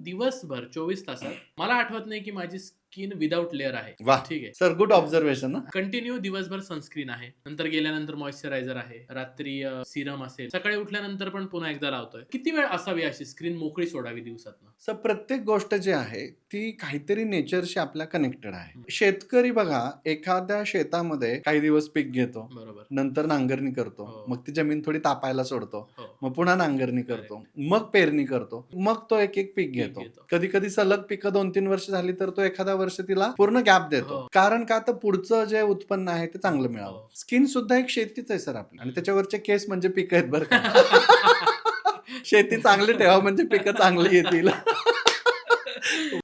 दिवसभर 24 तासात मला आठवत नाही की माझी स्किन विदाऊट लेअर आहे. वाह! ठीक आहे. सर गुड ऑब्झर्वेशन हां. कंटिन्यू दिवसभर सनस्क्रीन आहे. नंतर गेल्यानंतर मॉइश्चरायझर आहे. रात्री सिरम असेल. सकाळी उठल्यानंतर पण पुन्हा एकदा लावतोय. किती वेळ असावी अशी स्क्रीन मोकळी सोडावी दिवसातनं? सर प्रत्येक गोष्ट जी आहे ती काहीतरी नेचरशी आपल्या कनेक्टेड आहे. शेतकरी बघा एखाद्या शेतामध्ये काही दिवस पीक घेतो, बरोबर. नंतर नांगरणी करतो, हो. मग ती जमीन थोडी तापायला सोडतो, हो. मग पुन्हा नांगरणी करतो, मग पेरणी करतो, मग तो एक एक पीक घेतो. घेतो. कधी कधी सलग पिकं 2-3 वर्ष झाली तर तो एखादा वर्ष तिला पूर्ण गॅप देतो. हो. कारण का तर पुढचं जे उत्पन्न आहे ते चांगलं मिळावं. हो. स्किन सुद्धा एक शेतीच आहे सर आपली आणि त्याच्यावरचे केस म्हणजे पिकं आहेत बरं का. शेती चांगली ठेवा म्हणजे पिकं चांगली येतील.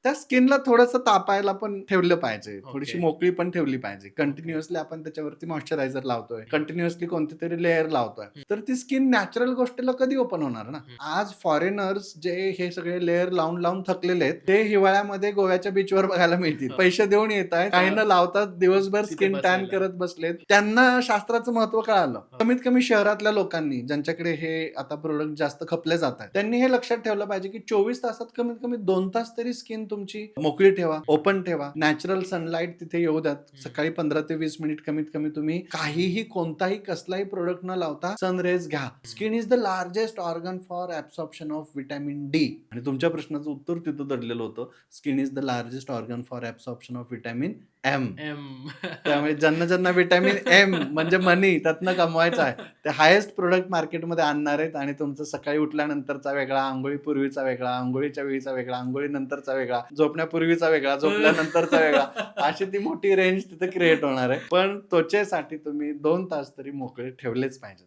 त्या स्किनला थोडंसं तापायला पण ठेवलं पाहिजे, थोडीशी मोकळी पण ठेवली पाहिजे. कंटिन्युअसली आपण त्याच्यावरती मॉइश्चरायझर लावतोय, कंटिन्युअसली कोणती तरी लेअर लावतोय, तर ती स्किन नॅचरल गोष्टीला कधी ओपन होणार ना. आज फॉरेनर्स जे हे सगळे लेअर लावून लावून थकलेले आहेत ते हिवाळ्यामध्ये गोव्याच्या बीचवर बघायला मिळतील. पैसे देऊन येत आहेत, काही न लावतात, दिवसभर स्किन टॅन करत बसलेत. त्यांना शास्त्राचं महत्व कळालं. कमीत कमी शहरातल्या लोकांनी ज्यांच्याकडे हे आता प्रोडक्ट जास्त खपले जातात त्यांनी हे लक्षात ठेवलं पाहिजे की 24 तासात कमीत कमी 2 तास तरी स्किन तुमची मोकळी ठेवा, ओपन ठेवा. नॅचरल सनलाईट तिथे येऊ द्यात. सकाळी 15 ते 20 मिनिट कमीत कमी तुम्ही काहीही कोणताही कसलाही प्रोडक्ट न लावता सनरेज घ्या. Skin is the largest organ for absorption of vitamin D. आणि तुमच्या प्रश्नाचं उत्तर तिथं दडलेलं होतं. Skin is the largest organ for absorption of vitamin M. त्यामुळे ज्यांना ज्यांना व्हिटॅमिन एम म्हणजे मनी त्यातनं कमवायचं आहे ते हायेस्ट प्रोडक्ट मार्केटमध्ये आणणार आहेत. आणि तुमचं सकाळी उठल्यानंतरचा वेगळा, आंघोळीपूर्वीचा वेगळा, आंघोळीच्या वेळीचा वेगळा, आंघोळीनंतरचा वेगळा, झोपण्यापूर्वीचा वेगळा, झोपल्यानंतरचा वेगळा, अशी ती मोठी रेंज तिथे क्रिएट होणार आहे. पण त्वचेसाठी तुम्ही 2 तास तरी मोकळे ठेवलेच पाहिजेत.